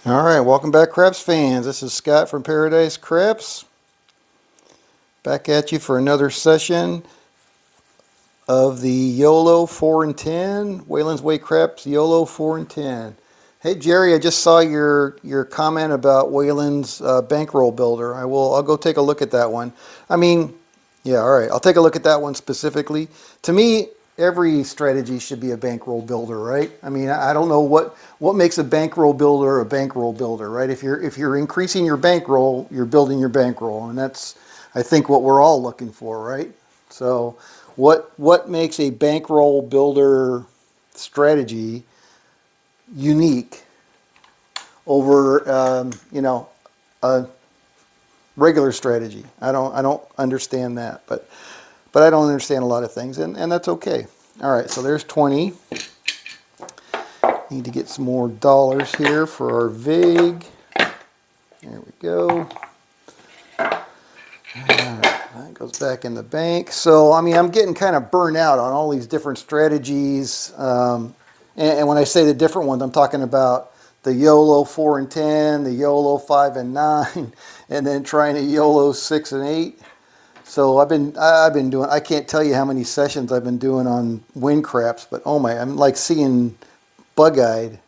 All right, welcome back, Craps fans. This is Scott from Paradise Craps. Back at you for another session of the Yolo 4 and 10. Wayland's Way Craps Yolo 4 and 10. Hey Jerry, I just saw your comment about Wayland's bankroll builder. I'll go take a look at that one. I mean, yeah, all right. I'll take a look at that one specifically. To me, every strategy should be a bankroll builder, right? I mean, I don't know what makes a bankroll builder, right? If you're increasing your bankroll, you're building your bankroll, and that's I think what we're all looking for, right? So, what makes a bankroll builder strategy unique over a regular strategy? I don't understand that, but I don't understand a lot of things, and that's okay. All right, so there's 20. Need to get some more dollars here for our VIG. There we go. That goes back in the bank. So, I mean, I'm getting kind of burned out on all these different strategies. And when I say the different ones, I'm talking about the YOLO 4 and 10, the YOLO 5 and 9, and then trying to YOLO 6 and 8. So I've been doing, I can't tell you how many sessions I've been doing on wind craps, but oh my, I'm like seeing bug-eyed.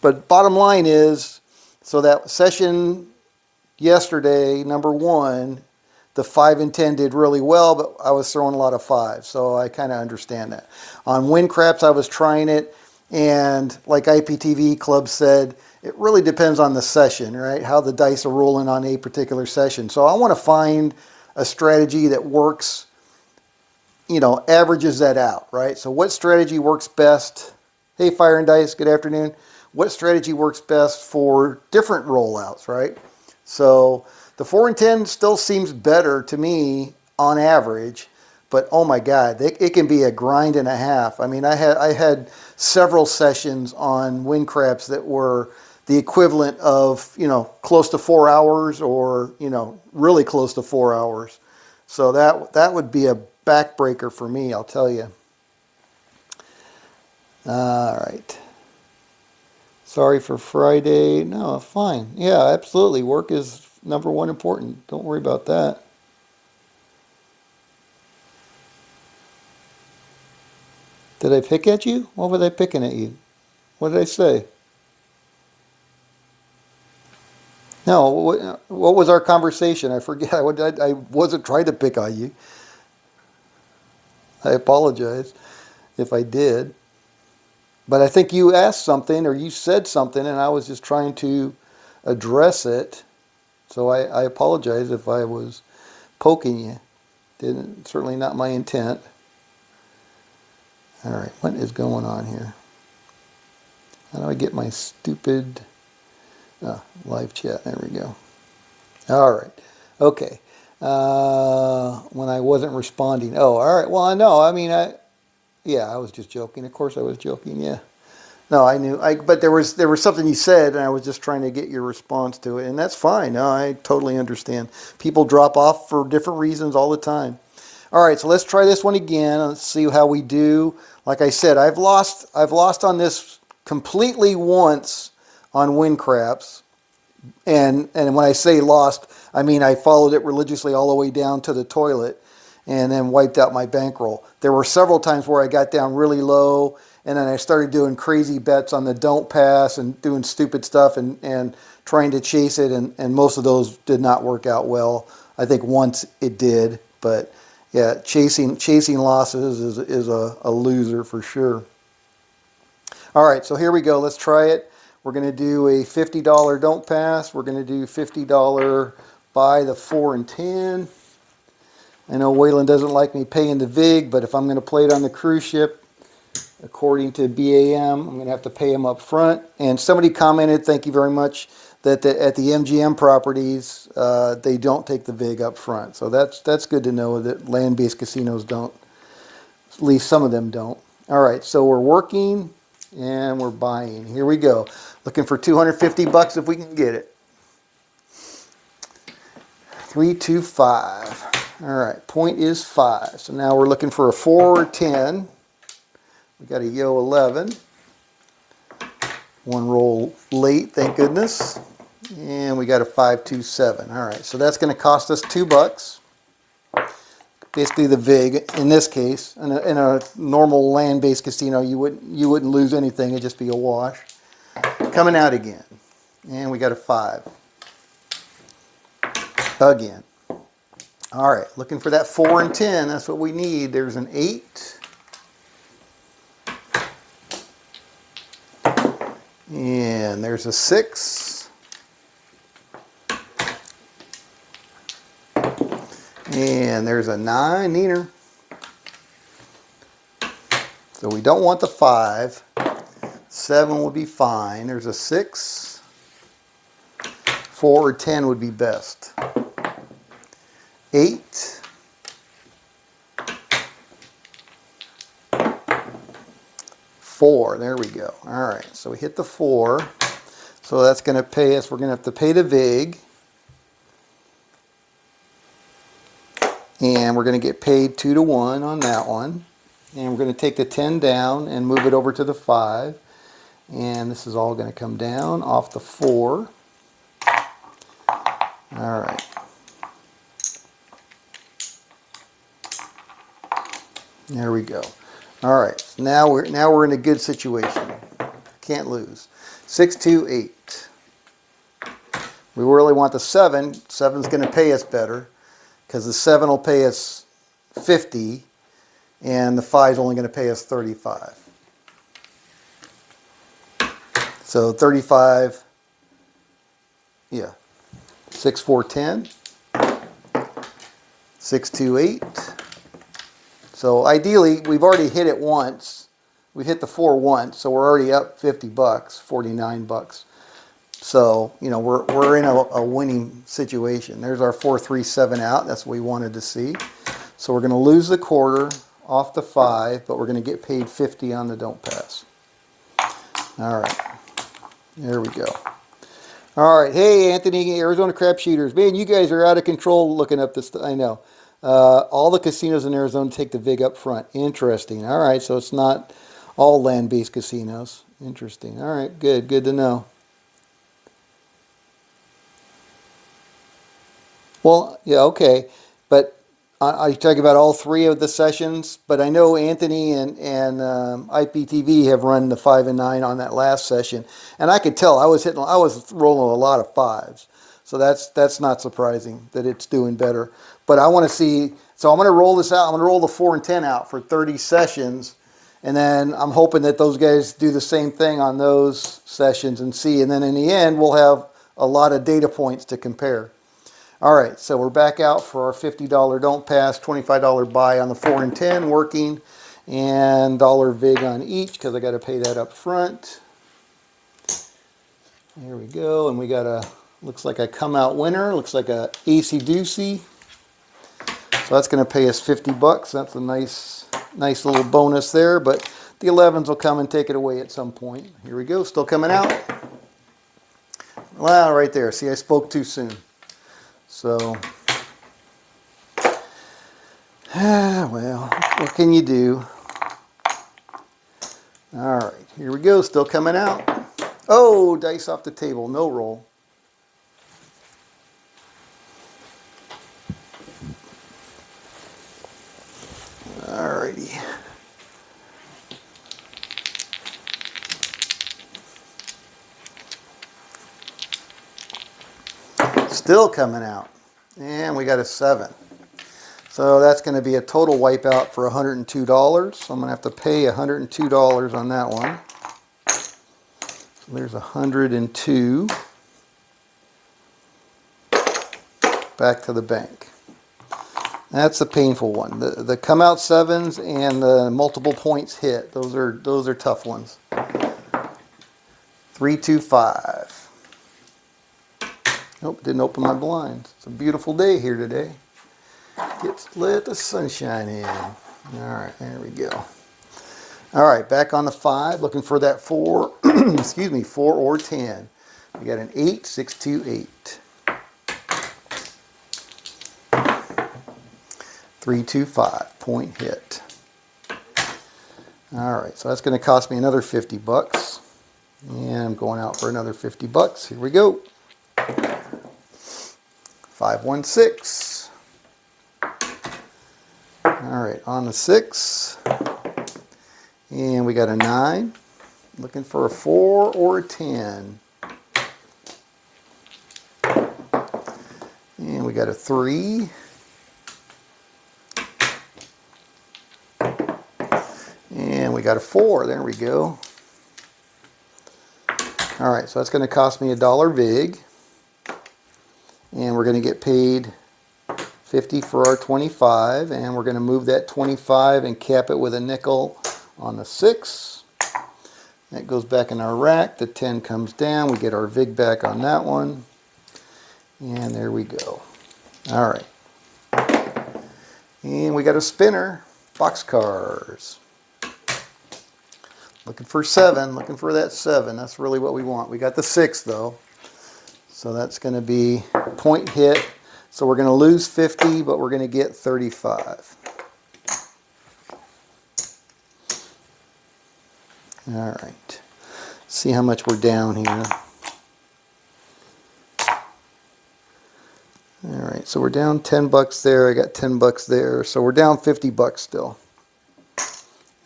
But bottom line is, so that session yesterday, number 1, the 5 and 10 did really well, but I was throwing a lot of 5s, so I kind of understand that. On wind craps, I was trying it, and like IPTV Club said, it really depends on the session, right? How the dice are rolling on a particular session. So I want to find a strategy that works, averages that out, right? So what strategy works best? Hey, Fire and Dice, good afternoon. What strategy works best for different rollouts, right? So the 4 and 10 still seems better to me on average, but oh my God, it can be a grind and a half. I mean, I had several sessions on wind craps that were the equivalent of, close to 4 hours or, really close to 4 hours. So that would be a backbreaker for me, I'll tell you. All right. Sorry for Friday. No, fine. Yeah, absolutely. Work is number one important. Don't worry about that. Did I pick at you? What was I picking at you? What did I say? No, what was our conversation? I forget. I wasn't trying to pick on you. I apologize if I did. But I think you asked something or you said something, and I was just trying to address it. So I apologize if I was poking you. Certainly not my intent. All right, what is going on here? How do I get my stupid live chat? There we go. All right. Okay. When I wasn't responding. Oh, all right. Well, I know. I mean, yeah, I was just joking. Of course I was joking. Yeah. No, I knew. But there was something you said, and I was just trying to get your response to it, and that's fine. No, I totally understand. People drop off for different reasons all the time. All right, so let's try this one again. Let's see how we do. Like I said, I've lost on this completely once on wind craps, and when I say lost, I mean I followed it religiously all the way down to the toilet, and then wiped out my bankroll. There were several times where I got down really low, and then I started doing crazy bets on the don't pass and doing stupid stuff and trying to chase it, and most of those did not work out well. I think once it did, but yeah, chasing losses is a loser for sure. All right, so here we go. Let's try it. We're going to do a $50 don't pass. We're going to do $50 buy the 4 and 10. I know Wayland doesn't like me paying the VIG, but if I'm going to play it on the cruise ship, according to BAM, I'm going to have to pay him up front. And somebody commented, thank you very much, that at the MGM properties, they don't take the VIG up front. So that's good to know that land-based casinos don't. At least some of them don't. All right, so we're working and we're buying. Here we go. Looking for 250 bucks if we can get it. 325. All right, point is 5. So now we're looking for a 4 or 10. We got a Yo 11. One roll late, thank goodness. And we got a 527. All right, so that's going to cost us $2. Basically the VIG, in this case, in a normal land-based casino, you wouldn't lose anything, it'd just be a wash. Coming out again. And we got a 5. Again. All right, looking for that 4 and 10, that's what we need. There's an 8. And there's a 6. And there's a 9, neater. So we don't want the 5. 7 would be fine. There's a 6. 4 or 10 would be best. 8. 4, there we go. All right, so we hit the 4. So that's going to pay us, we're going to have to pay the VIG. And we're going to get paid 2 to 1 on that one. And we're going to take the 10 down and move it over to the 5. And this is all going to come down off the 4. All right. There we go. All right. So now we're in a good situation. Can't lose. 6, 2, 8. We really want the 7. 7's going to pay us better, because the 7 will pay us 50, and the 5 is only going to pay us 35. So 35, yeah, 6, 4, 10, 6, 2, 8. So ideally, we've already hit it once. We hit the 4 once, so we're already up $50, $49. So, you know, we're in a winning situation. There's our 4, 3, 7 out. That's what we wanted to see. So we're going to lose the quarter off the 5, but we're going to get paid 50 on the don't pass. All right. There we go. All right. Hey, Anthony, Arizona Crap Shooters. Man, you guys are out of control looking up this. I know. All the casinos in Arizona take the VIG up front. Interesting. All right. So it's not all land-based casinos. Interesting. All right. Good. Good to know. Well, yeah, okay, but are you talking about all 3 of the sessions? But I know Anthony and IPTV have run the 5 and 9 on that last session, and I could tell I was rolling a lot of 5s, so that's not surprising that it's doing better. But I want to see, so I'm going to roll this out. I'm going to roll the 4 and 10 out for 30 sessions, and then I'm hoping that those guys do the same thing on those sessions and see, and then in the end we'll have a lot of data points to compare. All right, so we're back out for our $50 don't pass, $25 buy on the 4 and 10 working, and $1 VIG on each because I got to pay that up front. There we go, and we got a, looks like a come out winner, looks like a AC Doocy. So that's going to pay us $50. That's a nice little bonus there, but the 11s will come and take it away at some point. Here we go, still coming out. Wow, right there. See, I spoke too soon. So, well, what can you do? All right, here we go, still coming out. Oh, dice off the table, no roll. All righty. Still coming out. And we got a 7. So that's going to be a total wipeout for $102. So I'm going to have to pay $102 on that one. So there's 102. Back to the bank. That's the painful one. The come out 7s and the multiple points hit. Those are tough ones. 325. Nope, didn't open my blinds. It's a beautiful day here today. Let the sunshine in. All right, there we go. All right, back on the 5, looking for that 4, excuse me, 4 or 10. We got an 8, 6, 2, 8. 3, 2, 5, point hit. All right, so that's going to cost me another $50. And I'm going out for another 50 bucks. Here we go. 516. Alright, on the 6. And we got a 9. Looking for a 4 or a 10. And we got a 3. And we got a 4. There we go. Alright, so that's going to cost me $1 vig. And we're going to get paid 50 for our 25. And we're going to move that 25 and cap it with a nickel on the 6. That goes back in our rack. The 10 comes down. We get our vig back on that one. And there we go. Alright. And we got a spinner. Boxcars. Looking for 7. Looking for that 7. That's really what we want. We got the 6 though. So that's going to be point hit. So we're going to lose 50, but we're going to get 35. Alright. See how much we're down here. Alright, so we're down 10 bucks there. I got 10 bucks there. So we're down 50 bucks still.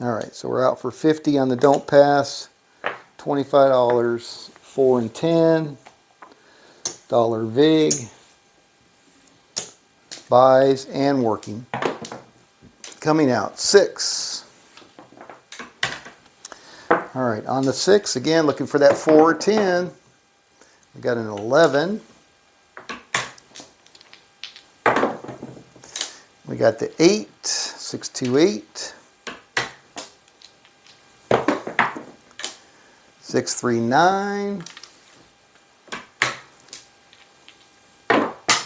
Alright, so we're out for 50 on the don't pass. $25, 4 and 10. $1 vig. Buys and working. Coming out 6. Alright, on the 6 again, looking for that 4 or 10. We got an 11. We got the 8, 628. 639.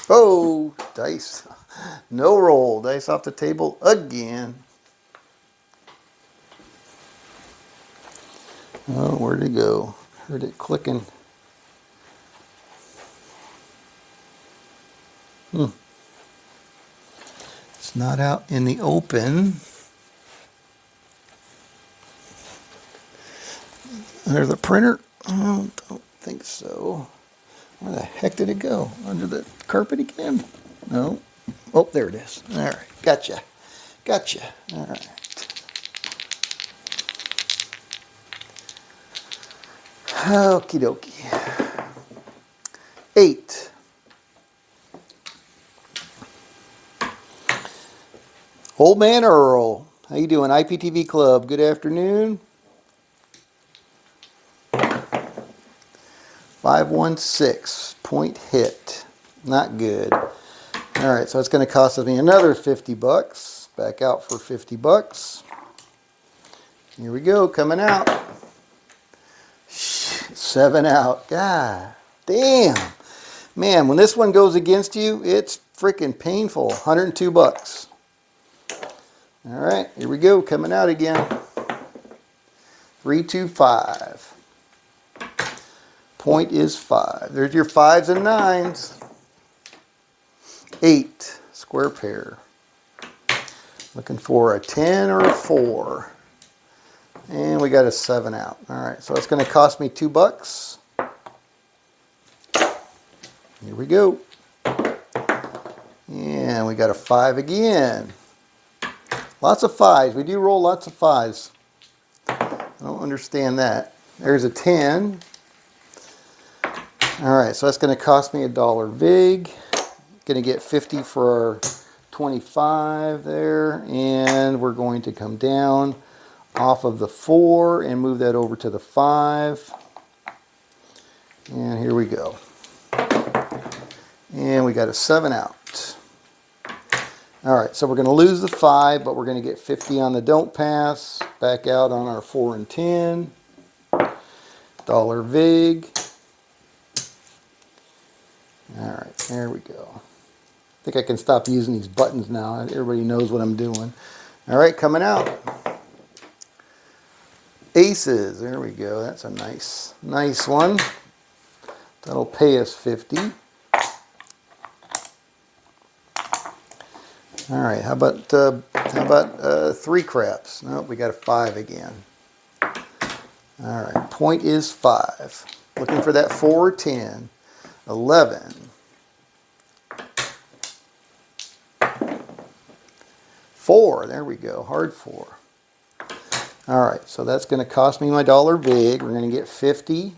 Oh, dice. No roll. Dice off the table again. Oh, where'd it go? Heard it clicking. It's not out in the open. There's the printer. Oh, don't think so. Where the heck did it go? Under the carpet again? No. Oh, there it is. All right. Gotcha. Gotcha. All right. Okie dokie. 8. Old Man Earl. How you doing? IPTV Club. Good afternoon. 516. Point hit. Not good. Alright, so it's going to cost me another 50 bucks. Back out for 50 bucks. Here we go, coming out. 7 out. God damn. Man, when this one goes against you, it's freaking painful. 102 bucks. Alright, here we go, coming out again. 325. Point is 5. There's your 5s and 9s. 8. Square pair. Looking for a 10 or a 4. And we got a 7 out. Alright, so it's going to cost me 2 bucks. Here we go. And we got a 5 again. Lots of 5s. We do roll lots of 5s. I don't understand that. There's a 10. Alright, so that's going to cost me $1 vig. Going to get 50 for our 25 there. And we're going to come down off of the 4 and move that over to the 5. And here we go. And we got a 7 out. Alright, so we're going to lose the 5, but we're going to get 50 on the don't pass. Back out on our 4 and 10. $1 vig. Alright, there we go. I think I can stop using these buttons now. Everybody knows what I'm doing. Alright, coming out. Aces. There we go. That's a nice one. That'll pay us 50. Alright, how about 3 craps? Nope, we got a 5 again. All right, point is 5. Looking for that 4, 10, 11, 4. There we go, hard 4. All right, so that's going to cost me my dollar vig. We're going to get 50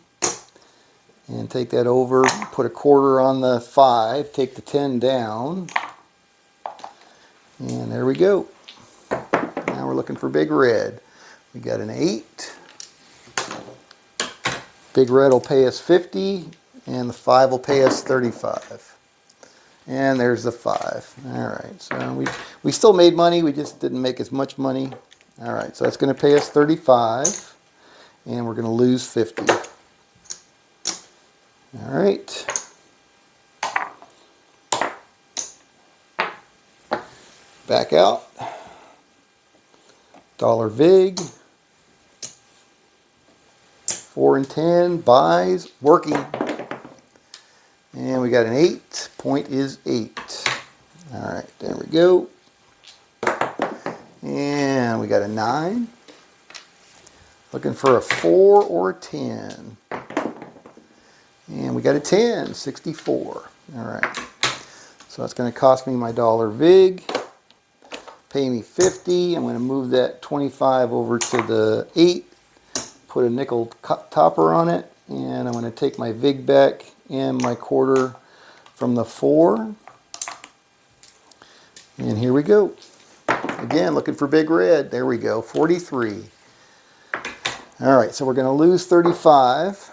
and take that over, put a quarter on the 5, take the 10 down, and there we go. Now we're looking for big red. We got an 8. Big red will pay us 50, and the 5 will pay us 35. And there's the 5. All right, so we still made money, we just didn't make as much money. All right, so that's going to pay us 35, and we're going to lose 50. All right. Back out. Dollar vig. 4 and 10, buys, working. And we got an 8, point is 8. All right, there we go. And we got a 9. Looking for a 4 or a 10. And we got a 10, 64. All right, so that's going to cost me my dollar vig. Pay me 50. I'm going to move that 25 over to the 8. Put a nickel topper on it, and I'm going to take my vig back and my quarter from the 4, and here we go. Again, looking for big red. There we go, 43. All right, so we're going to lose 35,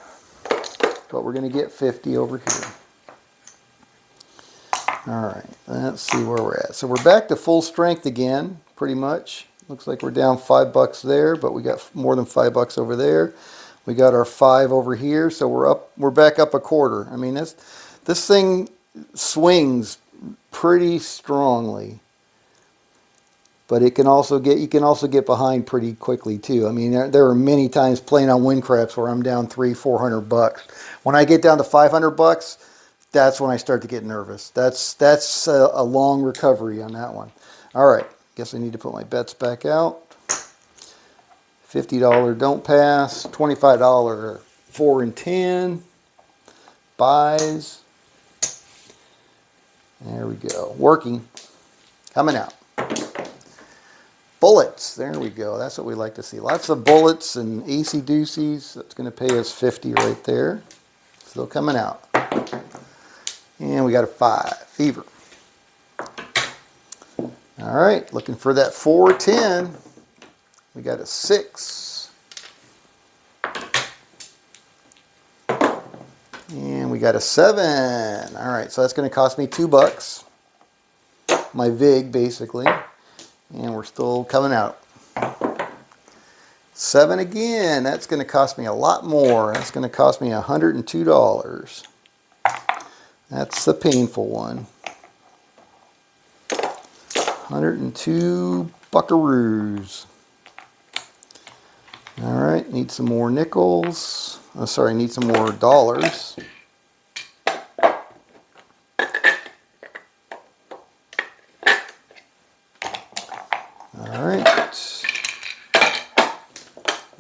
but we're going to get 50 over here. All right, let's see where we're at. So we're back to full strength again, pretty much. Looks like we're down $5 there, but we got more than $5 over there. We got our 5 over here, so we're back up a quarter. I mean, this thing swings pretty strongly, but you can also get behind pretty quickly too. I mean, there are many times playing on win craps where I'm down $300-400. When I get down to $500, that's when I start to get nervous. That's a long recovery on that one. All right. Guess I need to put my bets back out. $50 don't pass. $25 4 and 10. Buys. There we go. Working. Coming out. Bullets. There we go. That's what we like to see. Lots of bullets and acey-doocies. That's going to pay us 50 right there. Still coming out. And we got a 5. Fever. All right, looking for that 4 or 10. We got a 6. And we got a 7. All right, so that's going to cost me $2. My vig, basically. And we're still coming out. 7 again. That's going to cost me a lot more. That's going to cost me $102. That's the painful one. 102 buckaroos. All right, need some more nickels. Oh, sorry, need some more dollars. All right.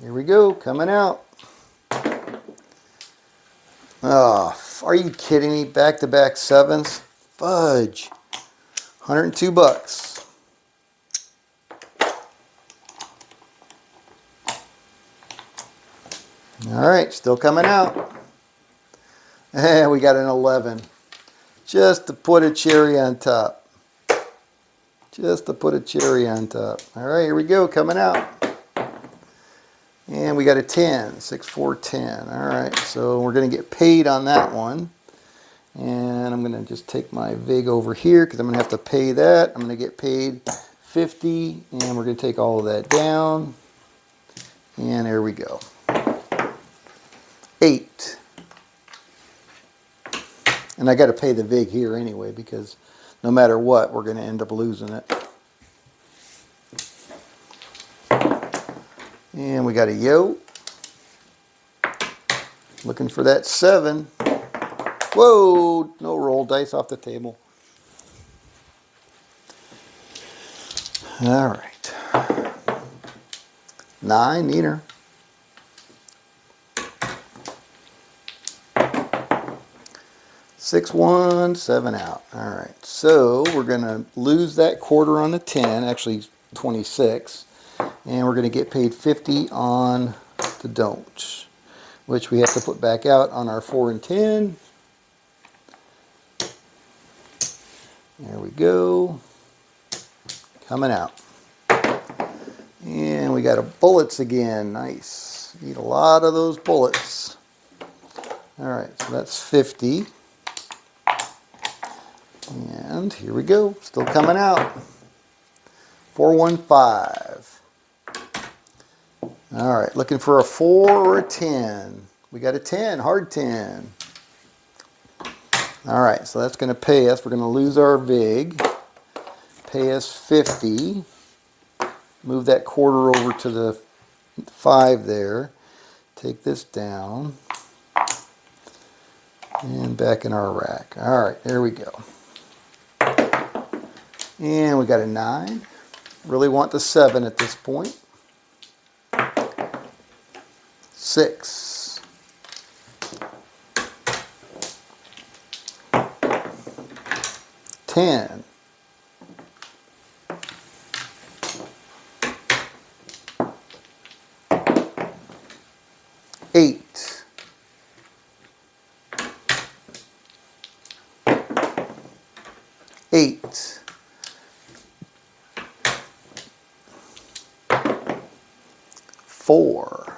Here we go, coming out. Oh, are you kidding me? Back-to-back 7s? Fudge. $102. All right, still coming out. And we got an 11. Just to put a cherry on top. Just to put a cherry on top. All right, here we go, coming out. And we got a 10, 6, 4, 10. All right, so we're going to get paid on that one. And I'm going to just take my vig over here because I'm going to have to pay that. I'm going to get paid 50, and we're going to take all of that down. And there we go. 8. And I got to pay the vig here anyway because no matter what, we're going to end up losing it. And we got a yo. Looking for that 7. Whoa, no roll dice off the table. All right. 9, neater. 617 out. All right, so we're going to lose that quarter on the 10, actually 26, and we're going to get paid 50 on the don't, which we have to put back out on our 4 and 10. There we go. Coming out. And we got a bullets again. Nice. Need a lot of those bullets. All right, so that's 50. And here we go. Still coming out. 415. All right, looking for a 4 or a 10. We got a 10, hard 10. All right, so that's going to pay us. We're going to lose our VIG. Pay us 50. Move that quarter over to the 5 there. Take this down. And back in our rack. All right, there we go. And we got a 9. Really want the 7 at this point. 6. 10. 8. 8. 4.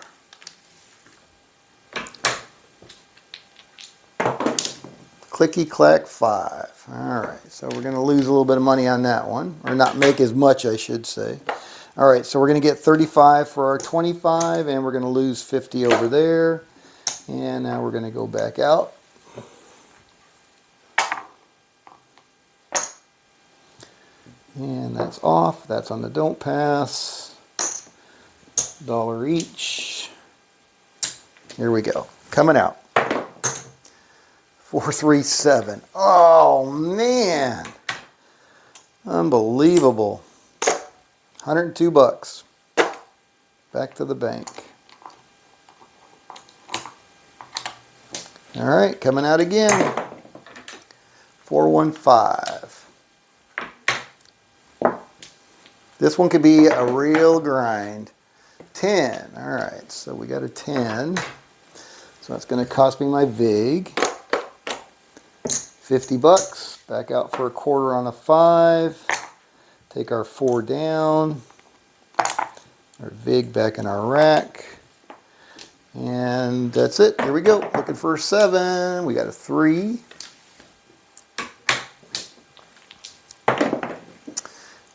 5. All right, so we're going to lose a little bit of money on that one, or not make as much, I should say. All right, so we're going to get 35 for our 25, and we're going to lose 50 over there. And now we're going to go back out. And that's off. That's on the don't pass. $1 each. Here we go. Coming out. 437. Oh, man. Unbelievable. 102 bucks. Back to the bank. All right, coming out again. 415. This one could be a real grind. 10. All right, so we got a 10. So that's going to cost me my VIG. 50 bucks. Back out for a quarter on a 5. Take our 4 down. Our VIG back in our rack. And that's it. Here we go. Looking for a 7. We got a 3.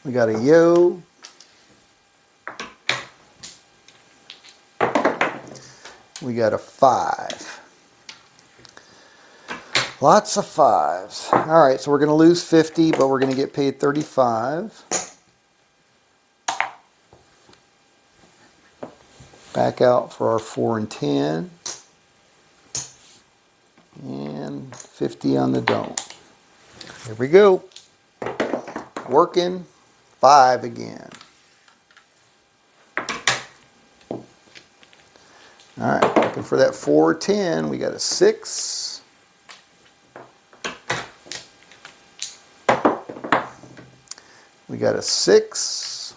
We got a yo. We got a 5. Lots of 5s. All right, so we're going to lose 50, but we're going to get paid 35. Back out for our 4 and 10. And 50 on the don't. Here we go. Working. 5 again. All right, looking for that 4 or 10. We got a 6. We got a 6.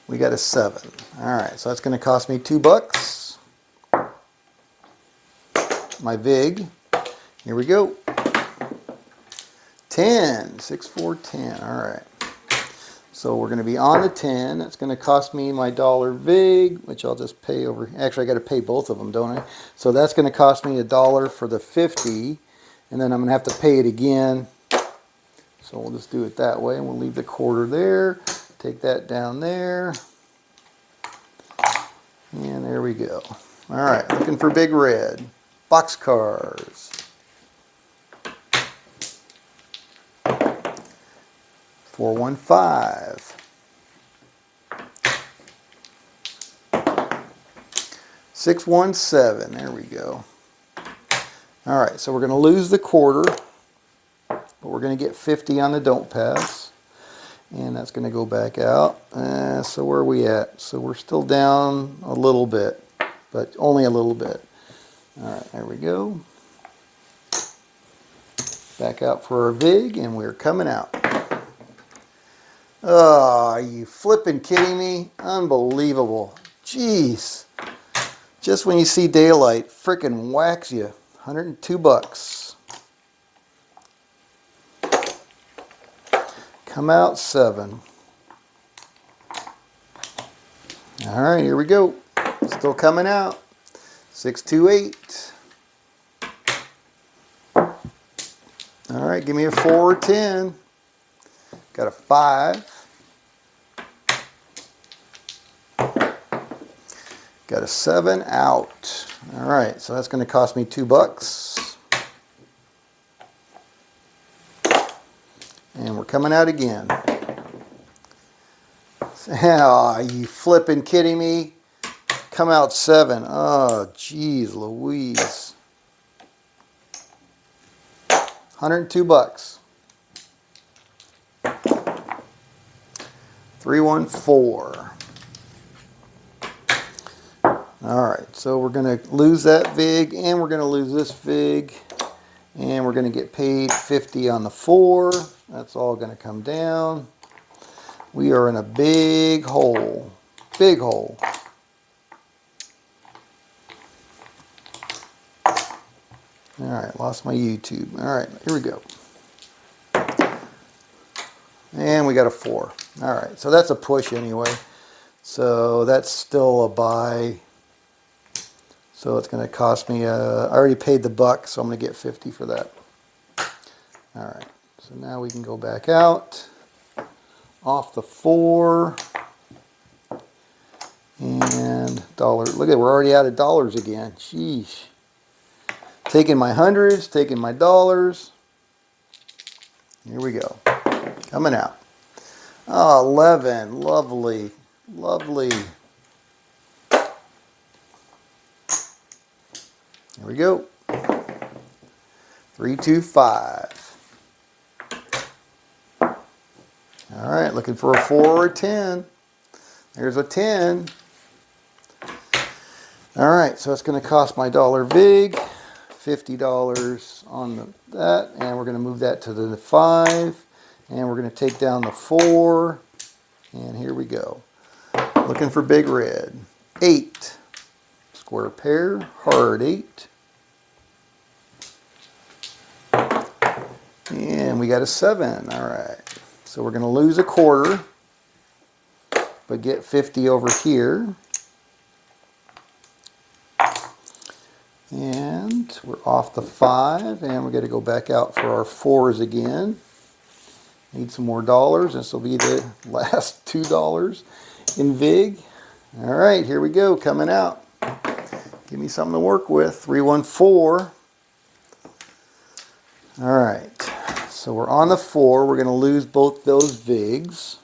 We got a 7. All right, so that's going to cost me $2. My VIG. Here we go. 10. 6, 4, 10. All right. So we're going to be on the 10. That's going to cost me my $1 VIG, which I'll just pay over. Actually, I got to pay both of them, don't I? So that's going to cost me $1 for the 50. And then I'm going to have to pay it again. So we'll just do it that way. And we'll leave the quarter there. Take that down there. And there we go. All right, looking for big red. Boxcars. 415. 617. There we go. All right, so we're going to lose the quarter, but we're going to get 50 on the don't pass. And that's going to go back out. So where are we at? So we're still down a little bit, but only a little bit. Alright, there we go. Back out for our VIG, and we're coming out. Oh, are you flipping kidding me? Unbelievable. Jeez. Just when you see daylight, frickin' whacks you. 102 bucks. Come out 7. Alright, here we go. Still coming out. 628. Alright, give me a 4 or 10. Got a 5. Got a 7 out. Alright, so that's going to cost me 2 bucks. And we're coming out again. Oh, are you flipping kidding me? Come out 7. Oh, geez Louise. 102 bucks. 314. Alright, so we're going to lose that VIG, and we're going to lose this VIG, and we're going to get paid 50 on the 4. That's all going to come down. We are in a big hole. Big hole. Alright, lost my YouTube. Alright, here we go. And we got a 4. Alright, so that's a push anyway. So that's still a buy. So it's going to cost me, I already paid the buck, so I'm going to get 50 for that. Alright, so now we can go back out. Off the 4. And dollar. Look at it, we're already out of dollars again. Sheesh. Taking my hundreds, taking my dollars. Here we go. Coming out. Oh, 11. Lovely. Lovely. Here we go. 325. All right, looking for a 4 or a 10. There's a 10. All right, so it's going to cost my dollar VIG, $50 on that, and we're going to move that to the 5, and we're going to take down the 4, and here we go. Looking for big red. 8. Square pair, hard 8. And we got a 7. All right. So we're going to lose a quarter, but get 50 over here. And we're off the 5, and we're going to go back out for our 4s again. Need some more dollars. This will be the last $2 in VIG. All right, here we go, coming out. Give me something to work with. 314. All right. So we're on the 4. We're going to lose both those VIGs.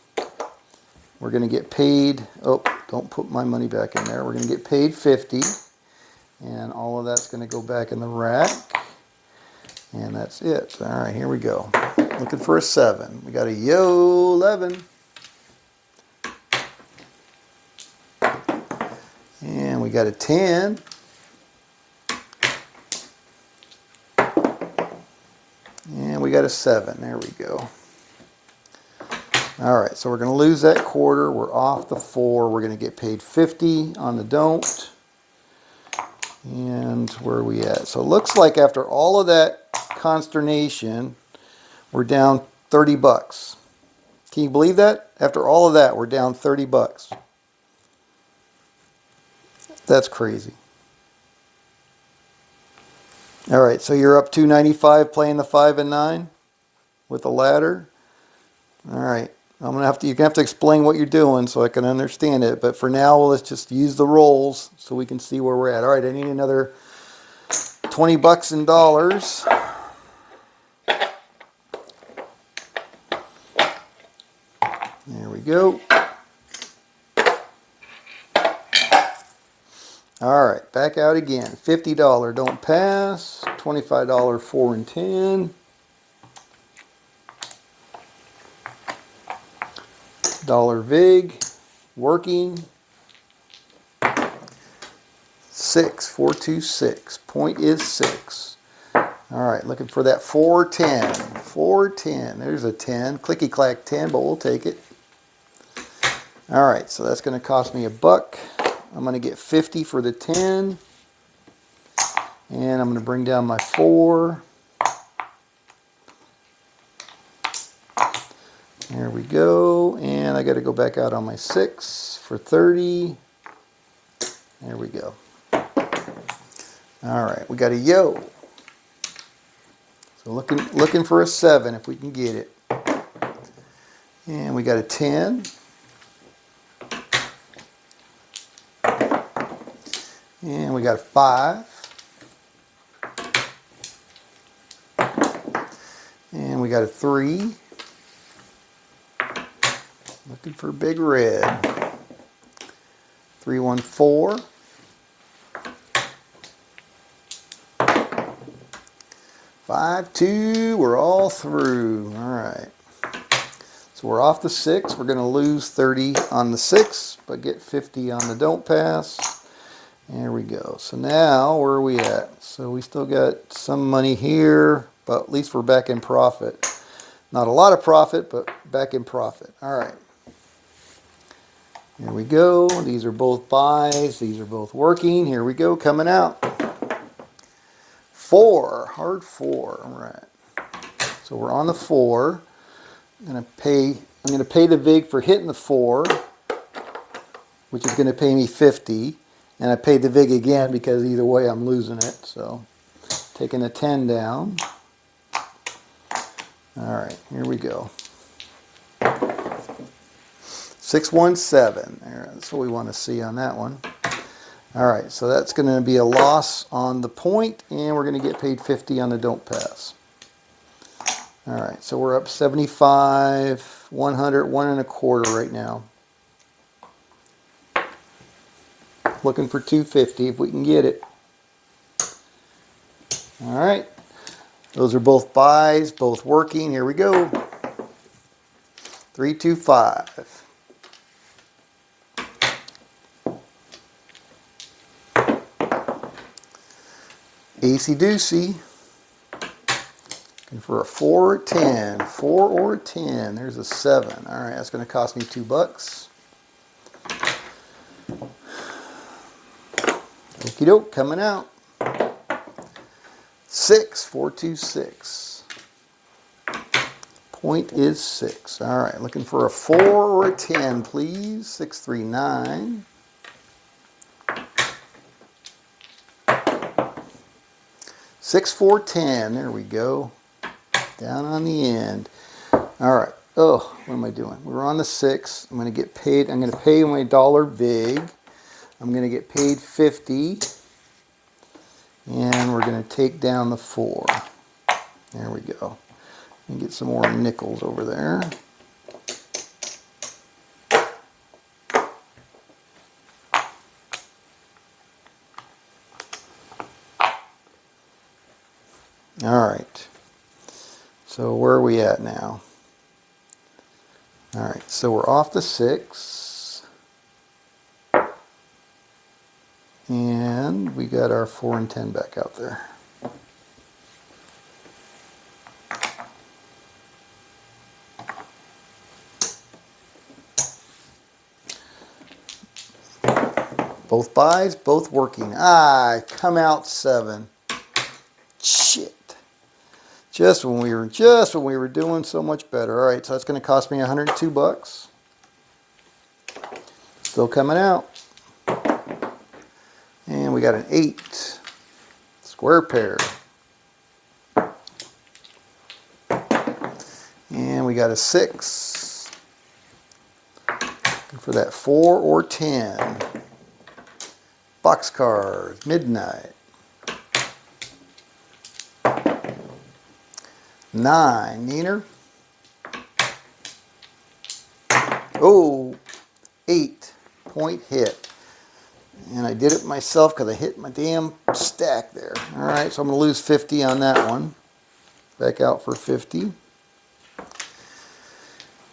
We're going to get paid. Oh, don't put my money back in there. We're going to get paid 50. And all of that's going to go back in the rack. And that's it. All right, here we go. Looking for a 7. We got a Yo 11. And we got a 10. And we got a 7. There we go. All right, so we're going to lose that quarter. We're off the 4. We're going to get paid 50 on the don't. And where are we at? So it looks like after all of that consternation, we're down 30 bucks. Can you believe that? After all of that, we're down 30 bucks. That's crazy. All right, so you're up $2.95 playing the 5 and 9 with the ladder. All right, you're gonna have to explain what you're doing so I can understand it. But for now, let's just use the rolls so we can see where we're at. All right, I need another 20 bucks in dollars. There we go. All right, back out again. $50 don't pass. $25 4 and 10. Dollar VIG working. 6, 4, 2, 6. Point is 6. Alright, looking for that 410. 410. There's a 10. Clicky clack 10, but we'll take it. Alright, so that's going to cost me $1. I'm going to get 50 for the 10. And I'm going to bring down my 4. There we go. And I got to go back out on my 6 for 30. There we go. Alright, we got a yo. So looking for a 7 if we can get it. And we got a 10. And we got a 5. And we got a 3. Looking for big red. 314. 5-2. We're all through. All right. So we're off the 6. We're going to lose 30 on the 6, but get 50 on the don't pass. There we go. So now, where are we at? So we still got some money here, but at least we're back in profit. Not a lot of profit, but back in profit. All right. Here we go. These are both buys. These are both working. Here we go, coming out. 4, hard 4. All right. So we're on the 4. I'm going to pay the VIG for hitting the 4, which is going to pay me 50. And I paid the VIG again because either way I'm losing it. So taking the 10 down. All right, here we go. 617. There, that's what we want to see on that one. All right, so that's going to be a loss on the point, and we're going to get paid 50 on the don't pass. All right, so we're up 75, 100, 1 1/4 right now. Looking for 250 if we can get it. All right, those are both buys, both working. Here we go. 325. Acey Deucey. Looking for a 4 or 10. 4 or 10. There's a 7. All right, that's going to cost me $2. Okie doke, coming out. 6, 4, 2, 6. Point is 6. All right, looking for a 4 or a 10, please. 6, 3, 9. 6, 4, 10. There we go. Down on the end. All right. Oh, what am I doing? We're on the 6. I'm going to get paid. I'm going to pay my $1 VIG. I'm going to get paid 50. And we're going to take down the 4. There we go. And get some more nickels over there. All right. So where are we at now? All right. So we're off the 6. And we got our 4 and 10 back out there. Both buys, both working. Ah, come out 7. Shit. Just when we were doing so much better. All right, so that's going to cost me $102. Still coming out. And we got an 8. Square pair. And we got a 6. Looking for that 4 or 10. Box cards, midnight. 9, Neener. Oh, 8. Point hit. And I did it myself because I hit my damn stack there. All right, so I'm going to lose 50 on that one. Back out for 50.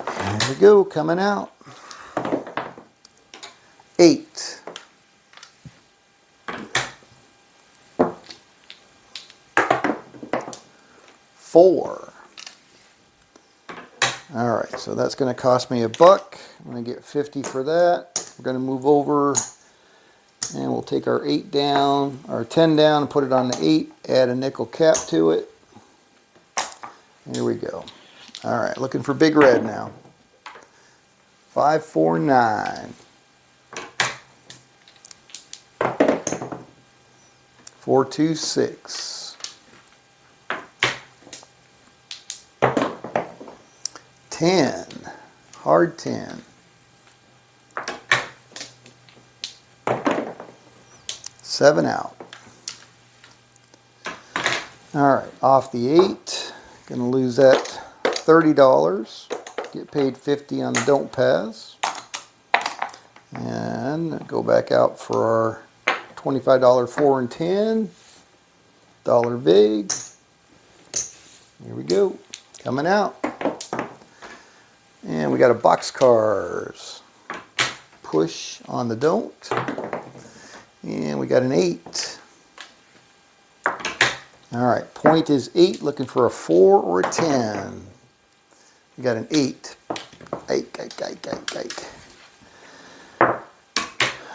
There we go, coming out. 8. 4. Alright, so that's going to cost me $1. I'm going to get 50 for that. We're going to move over and we'll take our 8 down, our 10 down and put it on the 8, add a nickel cap to it. Here we go. Alright, looking for big red now. 549. 426. 10. Hard 10. 7 out. Alright, off the 8. Gonna lose that $30. Get paid 50 on the don't pass. And go back out for our $25 4 and 10. Dollar vig. Here we go. Coming out. And we got a box cars. Push on the don't. And we got an 8. Alright, point is 8, looking for a 4 or a 10. We got an 8.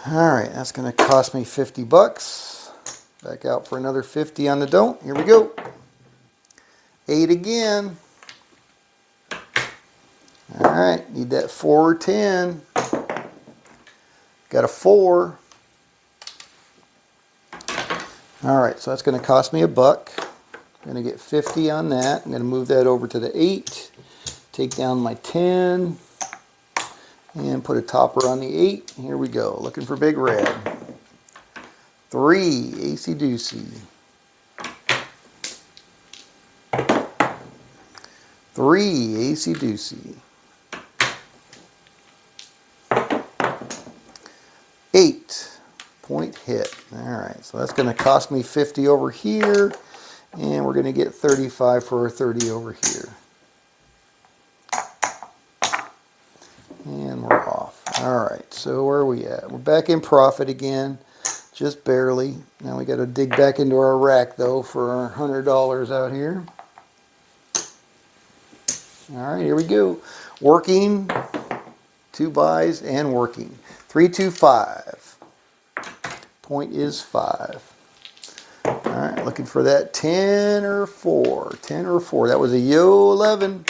Alright, that's going to cost me $50. Back out for another 50 on the don't. Here we go. 8 again. Alright, need that 4 or 10. Got a 4. Alright, so that's going to cost me $1. I'm going to get 50 on that. I'm going to move that over to the 8. Take down my 10. And put a topper on the 8. Here we go. Looking for big red. 3. AC Doocy. 3. AC Doocy. 8. Point hit. Alright, so that's going to cost me 50 over here. And we're going to get 35 for a 30 over here. And we're off. Alright, so where are we at? We're back in profit again. Just barely. Now we got to dig back into our rack though for our $100 out here. Alright, here we go. Working. 2 buys and working. 325. Point is 5. Alright, looking for that 10 or 4. 10 or 4. That was a Yo 11.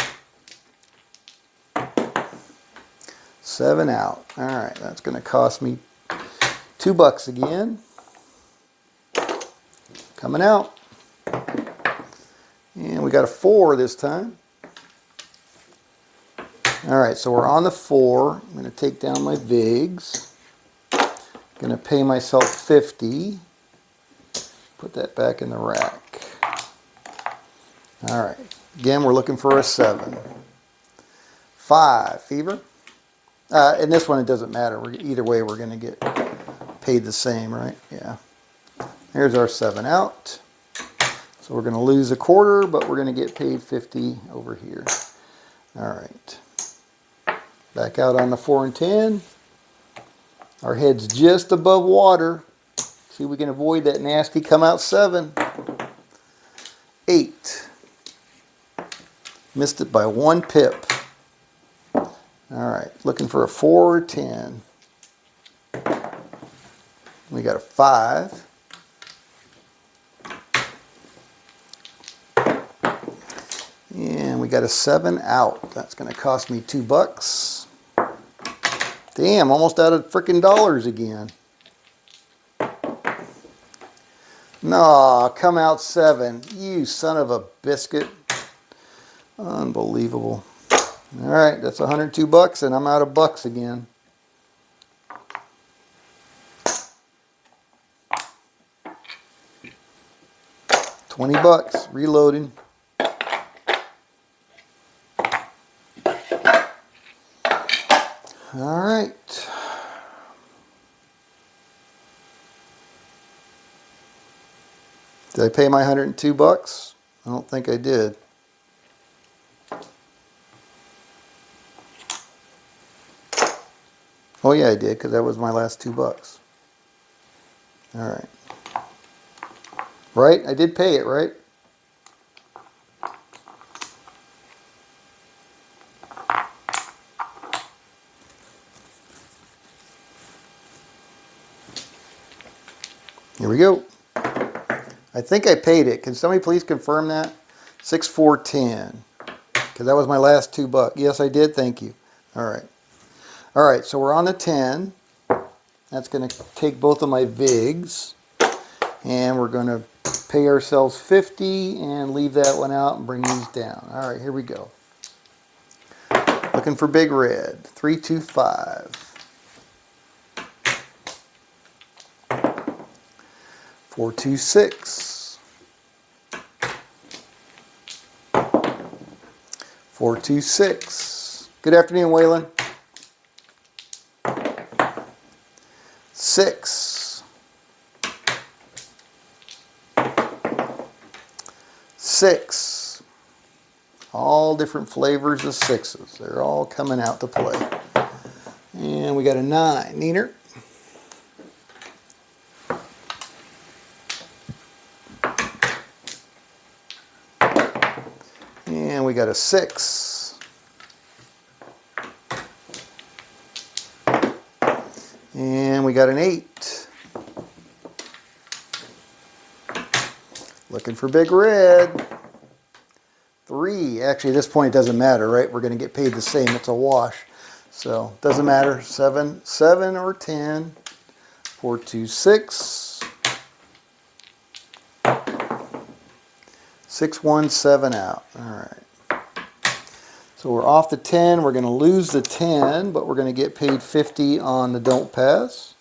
7 out. Alright, that's going to cost me $2 again. Coming out. And we got a 4 this time. Alright, so we're on the 4. I'm going to take down my VIGs. Going to pay myself 50. Put that back in the rack. Alright, again we're looking for a 7. 5. Fever. In this one it doesn't matter. Either way we're going to get paid the same, right? Yeah. Here's our 7 out. So we're going to lose a quarter, but we're going to get paid 50 over here. Alright. Back out on the 4 and 10. Our head's just above water. See if we can avoid that nasty come out 7. 8. Missed it by 1 pip. Alright, looking for a 4 or 10. We got a 5. And we got a 7 out. That's going to cost me $2. Damn, almost out of freaking dollars again. No, come out 7. You son of a biscuit. Unbelievable. Alright, that's $102 and I'm out of bucks again. $20. Reloading. Alright. Did I pay my $102? I don't think I did. Oh yeah, I did, because that was my last $2. Alright. Right? I did pay it, right? Here we go. I think I paid it. Can somebody please confirm that? 6,410. Because that was my last $2. Yes, I did. Thank you. All right. All right, so we're on the 10. That's going to take both of my VIGs. And we're going to pay ourselves 50 and leave that one out and bring these down. All right, here we go. Looking for big red. 325. 426. 426. Good afternoon, Waylon. 6. 6. All different flavors of 6s. They're all coming out to play. And we got a 9. Neener. And we got a 6. And we got an 8. Looking for big red. 3. Actually, at this point, it doesn't matter, right? We're going to get paid the same. It's a wash. So, doesn't matter. 7 or 10. 426. 617 out. All right. So we're off the 10. We're going to lose the 10, but we're going to get paid 50 on the don't pass.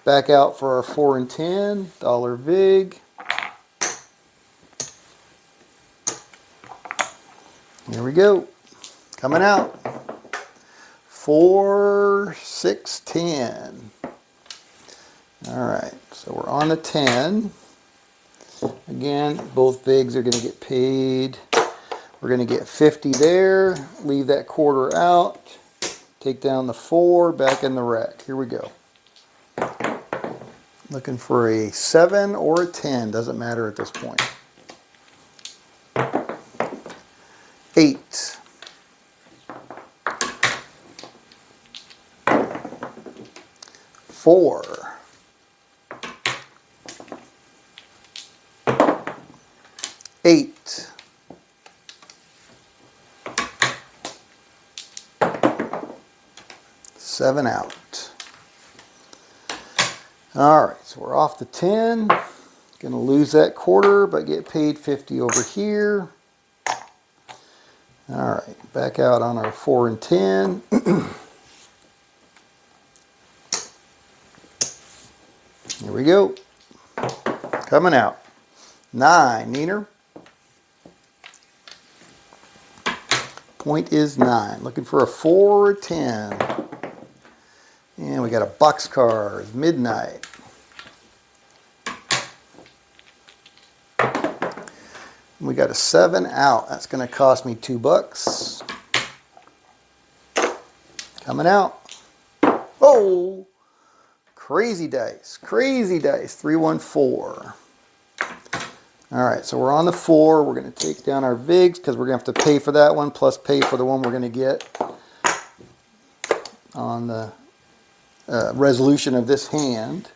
Back out for our 4 and 10. Dollar VIG. Here we go. Coming out. 4, 6, 10. All right. So we're on the 10. Again, both VIGs are going to get paid. We're going to get 50 there. Leave that quarter out. Take down the 4. Back in the rack. Here we go. Looking for a 7 or a 10. Doesn't matter at this point. 8. 4. 8. 7 out. All right, so we're off the 10. Going to lose that quarter, but get paid 50 over here. All right, back out on our 4 and 10. Here we go. Coming out. 9, Neener. Point is 9. Looking for a 4 or 10. And we got a boxcar. Midnight. We got a 7 out. That's going to cost me $2. Coming out. Oh! Crazy dice. Crazy dice. 314. Alright, so we're on the 4. We're going to take down our VIGs because we're going to have to pay for that one plus pay for the one we're going to get on the resolution of this hand.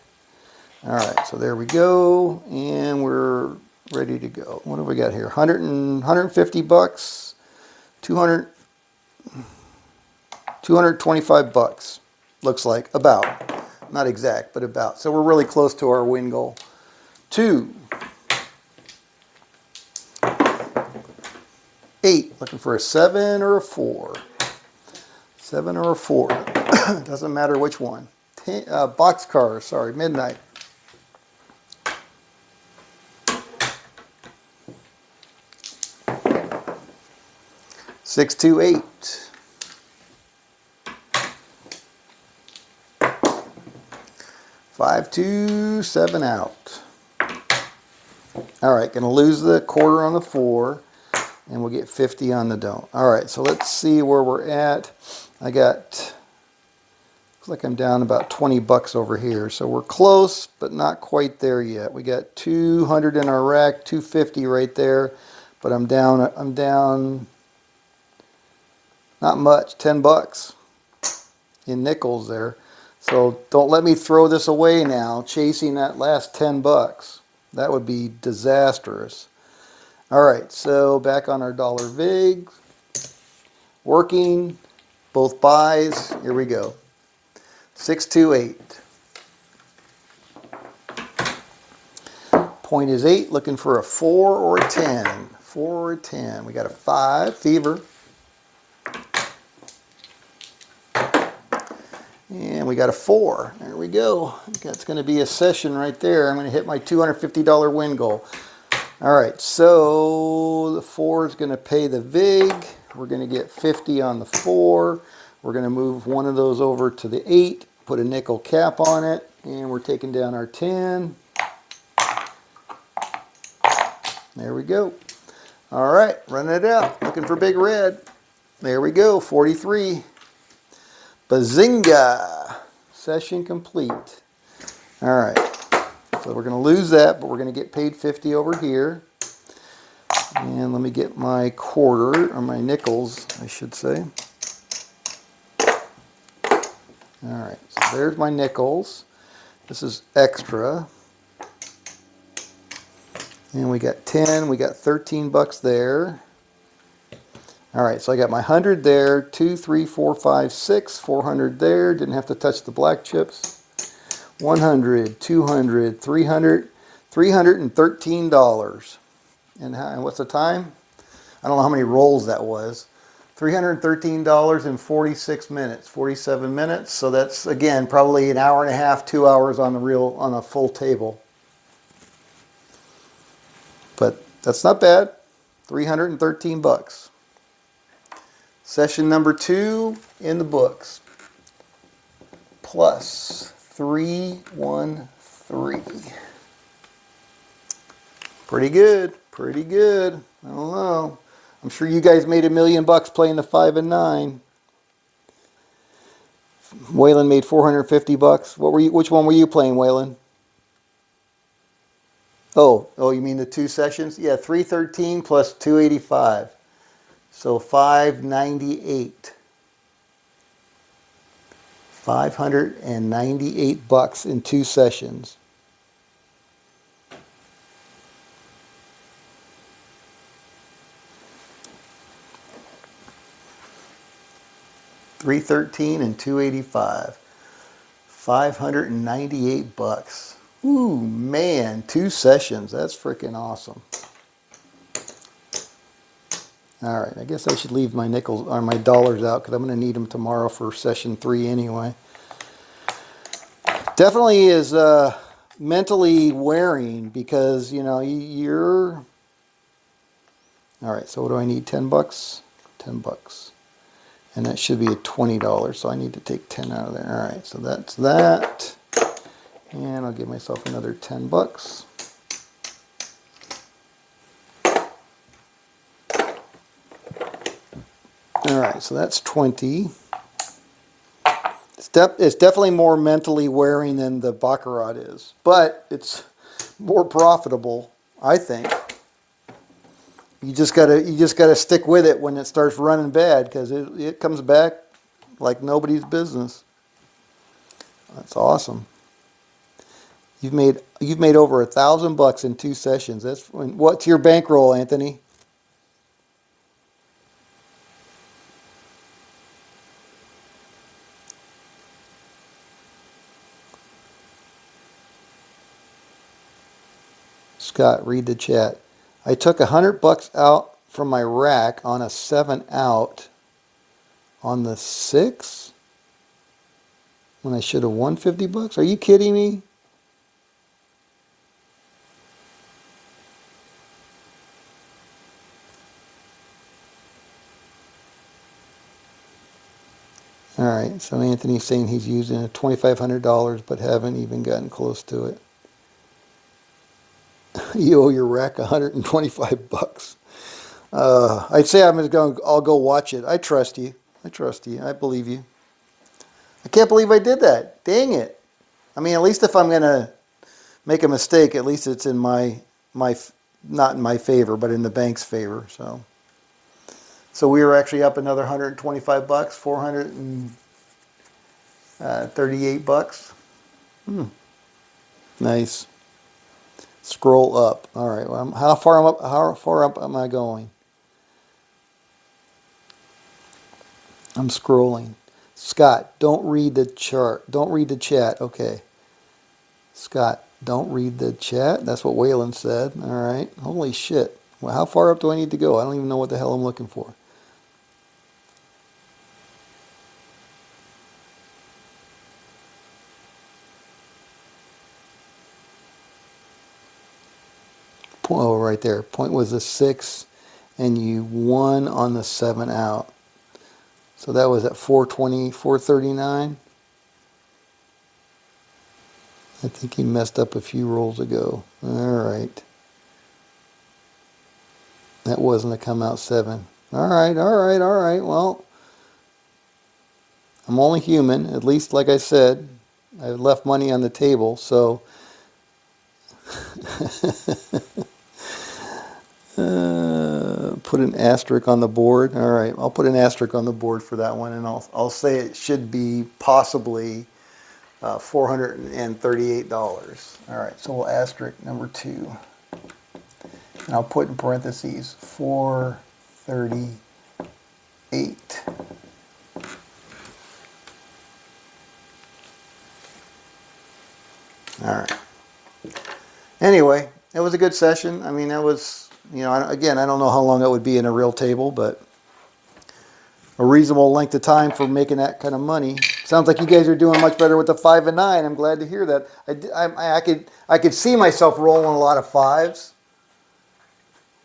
Alright, so there we go. And we're ready to go. What have we got here? 150 bucks. 225 bucks. Looks like. About. Not exact, but about. So we're really close to our win goal. 2. 8. Looking for a 7 or a 4. 7 or a 4. Doesn't matter which one. Boxcar, sorry, midnight. 628. 527 out. All right, going to lose the quarter on the 4, and we'll get 50 on the don't. All right, so let's see where we're at. I got, looks like I'm down about 20 bucks over here. So we're close, but not quite there yet. We got 200 in our rack, 250 right there, but I'm down not much, 10 bucks in nickels there. So don't let me throw this away now, chasing that last 10 bucks. That would be disastrous. All right, so back on our dollar VIG, working, both buys. Here we go. 628. Point is 8, looking for a 4 or a 10. 4 or a 10. We got a 5, fever. And we got a 4. There we go. That's going to be a session right there. I'm going to hit my $250 win goal. All right, so the 4 is going to pay the VIG. We're going to get 50 on the 4. We're going to move one of those over to the 8, put a nickel cap on it, and we're taking down our 10. There we go. All right, running it out. Looking for big red. There we go, 43. Bazinga! Session complete. All right, so we're going to lose that, but we're going to get paid 50 over here. And let me get my quarter, or my nickels, I should say. All right, so there's my nickels. This is extra. And we got 10, we got 13 bucks there. All right, so I got my 100 there, 2, 3, 4, 5, 6, 400 there. Didn't have to touch the black chips. 100, 200, 300, $313. And what's the time? I don't know how many rolls that was. $313 in 46 minutes, 47 minutes. So that's, again, probably an hour and a half, 2 hours on a full table. But that's not bad. 313 bucks. Session number 2 in the books. Plus 313. Pretty good. Pretty good. I don't know. I'm sure you guys made $1 million playing the 5 and 9. Waylon made 450 bucks. Which one were you playing, Waylon? Oh, you mean the 2 sessions? Yeah, 313 plus 285. So 598. 598 bucks in 2 sessions. $313 and $285. 598 bucks. Ooh, man, 2 sessions. That's freaking awesome. All right, I guess I should leave my nickels or my dollars out because I'm going to need them tomorrow for session 3 anyway. Definitely is mentally wearing because, you know, you're... All right, so what do I need? 10 bucks? 10 bucks. And that should be a $20, so I need to take 10 out of there. All right, so that's that. And I'll give myself another 10 bucks. All right, so that's 20. It's definitely more mentally wearing than the Baccarat is, but it's more profitable, I think. You just gotta stick with it when it starts running bad because it comes back like nobody's business. That's awesome. You've made over 1,000 bucks in 2 sessions. What's your bankroll, Anthony? Scott, read the chat. I took 100 bucks out from my rack on a 7 out on the 6 when I should have won 50 bucks. Are you kidding me? All right, so Anthony's saying he's using $2,500 but haven't even gotten close to it. You owe your rack 125 bucks. I'd say I'll go watch it. I trust you. I believe you. I can't believe I did that. Dang it. I mean, at least if I'm going to make a mistake, at least it's in my not in my favor, but in the bank's favor. So we were actually up another 125 bucks, 400 and 38 bucks. Nice. Scroll up. All right. Well, how far up am I going? I'm scrolling. Scott, don't read the chart. Don't read the chat. Okay. Scott, don't read the chat. That's what Waylon said. All right. Holy shit. Well, how far up do I need to go? I don't even know what the hell I'm looking for. Oh, right there. Point was a 6, and you won on the 7 out. So that was at 420, 439. I think he messed up a few rolls ago. All right. That wasn't a come out 7. All right, all right, all right. Well, I'm only human. At least, like I said, I left money on the table. So put an asterisk on the board. All right, I'll put an asterisk on the board for that one, and I'll say it should be possibly $438. All right, so we'll asterisk number 2. And I'll put in parentheses 438. All right. Anyway, it was a good session. I mean, that was, again, I don't know how long it would be in a real table, but a reasonable length of time for making that kind of money. Sounds like you guys are doing much better with the 5 and 9. I'm glad to hear that. I could see myself rolling a lot of 5s.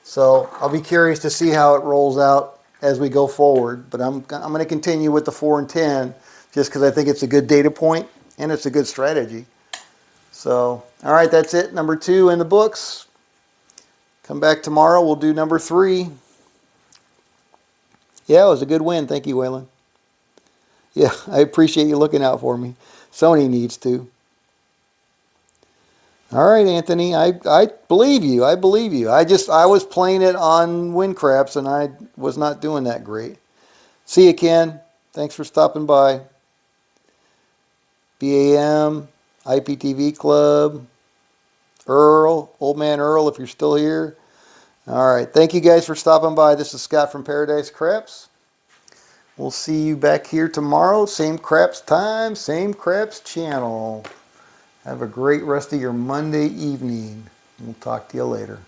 So I'll be curious to see how it rolls out as we go forward. But I'm going to continue with the 4 and 10 just because I think it's a good data point and it's a good strategy. So, all right, that's it. Number 2 in the books. Come back tomorrow. We'll do number 3. Yeah, it was a good win. Thank you, Waylon. Yeah, I appreciate you looking out for me. Sony needs to. All right, Anthony, I believe you. I believe you. I was playing it on wind craps and I was not doing that great. See you, Ken. Thanks for stopping by. BAM, IPTV Club, Earl, Old Man Earl, if you're still here. All right, thank you guys for stopping by. This is Scott from Paradise Craps. We'll see you back here tomorrow. Same craps time, same craps channel. Have a great rest of your Monday evening. We'll talk to you later.